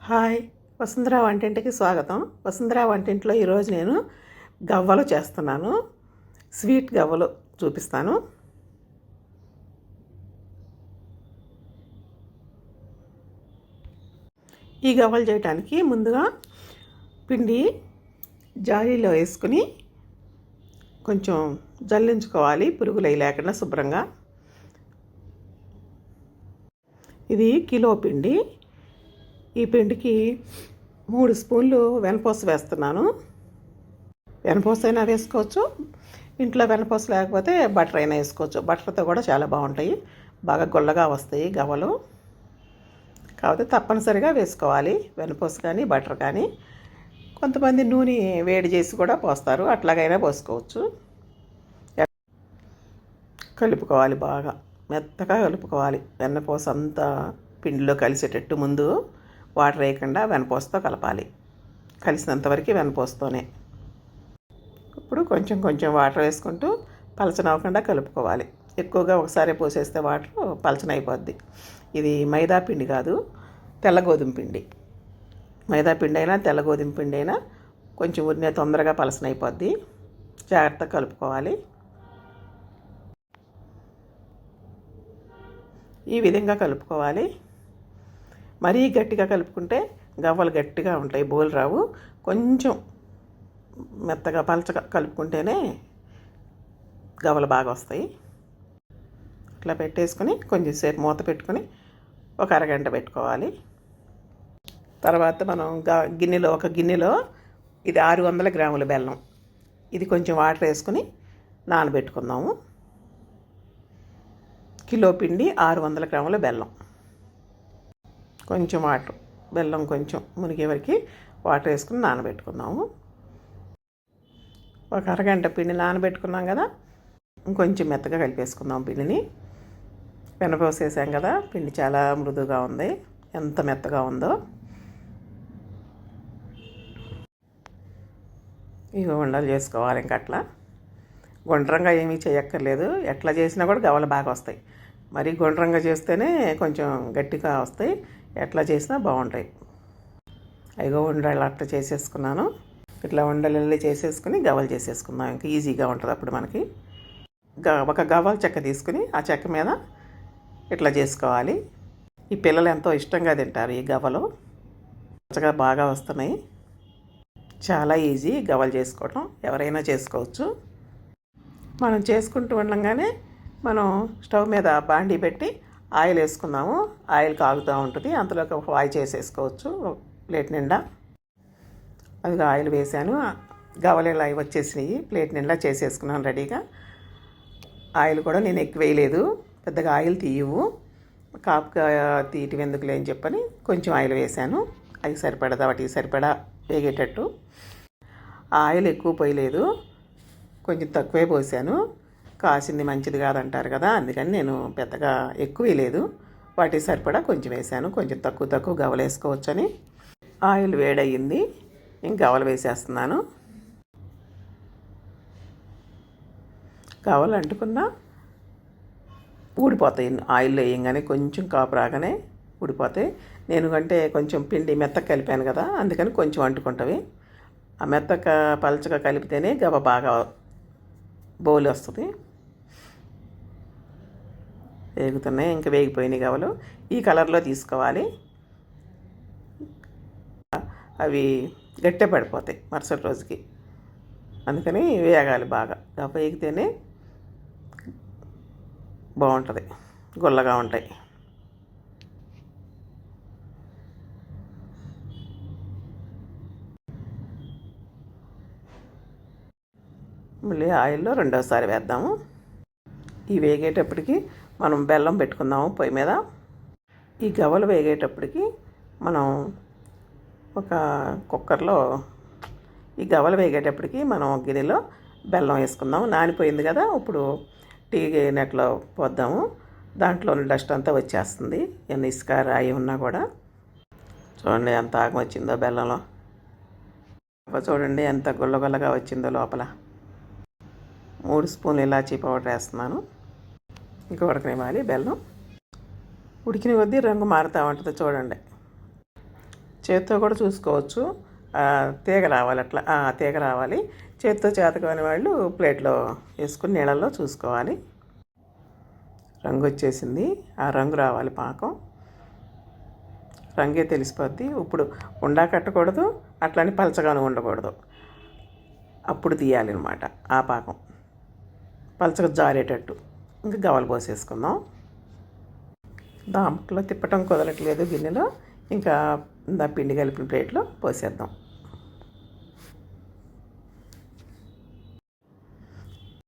Hi, Vasundhara వంటింటికి స్వాగతం. వసుంధర వంటింట్లో ఈరోజు నేను గవ్వలు చేస్తున్నాను. స్వీట్ గవ్వలు చూపిస్తాను. ఈ గవ్వలు చేయడానికి ముందుగా పిండి జాలీలో వేసుకుని కొంచెం జల్లించుకోవాలి, పురుగులు అవి లేకుండా శుభ్రంగా. ఇది కిలో పిండి. ఈ పిండికి 3 స్పూన్లు వెనపూస వేస్తున్నాను. వెనపూస అయినా వేసుకోవచ్చు, ఇంట్లో వెనపూస లేకపోతే బటర్ అయినా వేసుకోవచ్చు. బటర్తో కూడా చాలా బాగుంటాయి, బాగా గుల్లగా వస్తాయి గవ్వలు. కాకపోతే తప్పనిసరిగా వేసుకోవాలి వెనపూస కానీ బటర్ కానీ. కొంతమంది నూనె వేడి చేసి కూడా పోస్తారు, అట్లాగైనా పోసుకోవచ్చు. కలుపుకోవాలి, బాగా మెత్తగా కలుపుకోవాలి. వెన్నపూస అంతా పిండిలో కలిసేటట్టు ముందు వాటర్ వేయకుండా వెనపూసతో కలపాలి. కలిసినంతవరకు వెనపూసతోనే. ఇప్పుడు కొంచెం కొంచెం వాటర్ వేసుకుంటూ పలచనవ్వకుండా కలుపుకోవాలి. ఎక్కువగా ఒకసారి పోసేస్తే వాటర్ పలచనైపోద్ది. ఇది మైదా పిండి కాదు, తెల్ల గోధుమ పిండి. మైదా పిండి అయినా తెల్ల గోధుమ పిండి అయినా కొంచెం ఉరినే తొందరగా పలచనైపోద్ది. జాగ్రత్తగా కలుపుకోవాలి. ఈ విధంగా కలుపుకోవాలి. మరీ గట్టిగా కలుపుకుంటే గవ్వలు గట్టిగా ఉంటాయి, బోలు రావు. కొంచెం మెత్తగా పలచగా కలుపుకుంటేనే గవ్వలు బాగా వస్తాయి. ఇట్లా పెట్టేసుకొని కొంచెం సేపు మూత పెట్టుకొని ఒక అరగంట పెట్టుకోవాలి. తర్వాత మనం ఒక గిన్నెలో ఇది 600 గ్రాముల బెల్లం. ఇది కొంచెం వాటర్ వేసుకొని నానబెట్టుకుందాము. కిలో పిండి 600 గ్రాముల బెల్లం. కొంచెం వాటర్, బెల్లం కొంచెం మునిగే వరకు వాటర్ వేసుకుని నానబెట్టుకుందాము. ఒక అరగంట పిండి నానబెట్టుకున్నాం కదా, ఇంకొంచెం మెత్తగా కలిపేసుకుందాం పిండిని. వెనపోసేసాం కదా, పిండి చాలా మృదువుగా ఉంది. ఎంత మెత్తగా ఉందో. ఇవి ఉండలు చేసుకోవాలి. ఇంకట్లా గుండ్రంగా ఏమీ చేయక్కర్లేదు. ఎట్లా చేసినా కూడా గవ్వలు బాగా వస్తాయి. మరి గుండ్రంగా చేస్తేనే కొంచెం గట్టిగా వస్తాయి, ఎట్లా చేసినా బాగుంటాయి. అయ్యో ఉండలు అట్లా చేసేసుకున్నాను. ఇట్లా ఉండలు చేసేసుకుని గవ్వలు చేసేసుకుందాం. ఇంకా ఈజీగా ఉంటుంది అప్పుడు మనకి. ఒక గవ్వల చెక్క తీసుకుని ఆ చెక్క మీద ఇట్లా చేసుకోవాలి. ఈ పిల్లలు ఎంతో ఇష్టంగా తింటారు ఈ గవ్వలు. పచ్చగా బాగా వస్తున్నాయి. చాలా ఈజీ గవ్వలు చేసుకోవటం, ఎవరైనా చేసుకోవచ్చు. మనం చేసుకుంటూ ఉండగానే మనం స్టవ్ మీద బాండీ పెట్టి ఆయిల్ వేసుకుందాము. ఆయిల్ కాగుతూ ఉంటుంది, అంతలోకి ఒక ఫ్రై చేసేసుకోవచ్చు ప్లేట్ నిండా. అది ఆయిల్ వేసాను, గవ్వలు ఇలా వచ్చేసినాయి. ప్లేట్ నిండా చేసేసుకున్నాను రెడీగా. ఆయిల్ కూడా నేను ఎక్కువ వేయలేదు, పెద్దగా ఆయిల్ తీయవు. కాపుగా తీయటం ఎందుకులే అని చెప్పని కొంచెం ఆయిల్ వేసాను. అది సరిపడదా, వాటికి సరిపడా వేగేటట్టు. ఆయిల్ ఎక్కువ పోయలేదు, కొంచెం తక్కువే పోసాను. కాసింది మంచిది కాదంటారు కదా, అందుకని నేను పెద్దగా ఎక్కువ వేయలేదు. వాటికి సరిపడా కొంచెం వేసాను. కొంచెం తక్కువ గవ్వలు వేసుకోవచ్చని. ఆయిల్ వేడయ్యింది, ఇంక గవ్వలు వేసేస్తున్నాను. గవ్వలు అంటుకున్నా ఊడిపోతాయి. ఆయిల్లో వేయంగానే కొంచెం కాపు రాగానే ఊడిపోతాయి. నేను కంటే కొంచెం పిండి మెత్తగా కలిపాను కదా, అందుకని కొంచెం అంటుకుంటవి. ఆ మెత్తగా పలచగా కలిపితేనే గవ్వ బాగా బౌల్ వస్తుంది. వేగుతున్నాయి, ఇంకా వేగిపోయినాయి గవ్వలు. ఈ కలర్లో తీసుకోవాలి. అవి గట్టే పడిపోతాయి మరుసటి రోజుకి, అందుకని వేగాలి బాగా. గవ్వ వేగితేనే బాగుంటుంది, గుల్లగా ఉంటాయి. మళ్ళీ ఆయిల్లో రెండోసారి వేద్దాము. ఈ వేగేటప్పటికి మనం బెల్లం పెట్టుకుందాము పొయ్యి మీద. ఈ గవ్వలు వేగేటప్పటికి మనం ఒక కుక్కర్లో ఈ గవ్వలు వేగేటప్పటికి మనం గిన్నెలో బెల్లం వేసుకుందాము. నానిపోయింది కదా, ఇప్పుడు టీ నెట్లో పోద్దాము. దాంట్లో డస్ట్ అంతా వచ్చేస్తుంది, ఎన్ని ఇసుక రాయి ఉన్నా కూడా. చూడండి ఎంత ఆగం వచ్చిందో బెల్లంలో. చూడండి ఎంత గుల్లగుల్లగా వచ్చిందో లోపల. 3 స్పూన్లు ఇలాచీ పౌడర్ వేస్తున్నాను. ఇంకా ఉడకనివ్వాలి బెల్లం. ఉడికిన కొద్దీ రంగు మారుతూ ఉంటుంది చూడండి. చేత్తో కూడా చూసుకోవచ్చు. తీగ రావాలి అట్లా, తీగ రావాలి. చేత్తో చేతకాని వాళ్ళు ప్లేట్లో వేసుకుని నీళ్ళల్లో చూసుకోవాలి. రంగు వచ్చేసింది, ఆ రంగు రావాలి పాకం. రంగే తెలిసిపోద్ది. ఇప్పుడు ఉండా కట్టకూడదు, అట్లని పలచగాను ఉండకూడదు. అప్పుడు తీయాలన్నమాట ఆ పాకం, పలచగా జారేటట్టు. ఇంకా గవలు పోసేసుకుందాం. దాంట్లో తిప్పటం కుదరట్లేదు గిన్నెలో, ఇంకా పిండి కలిపిన ప్లేట్లో పోసేద్దాం.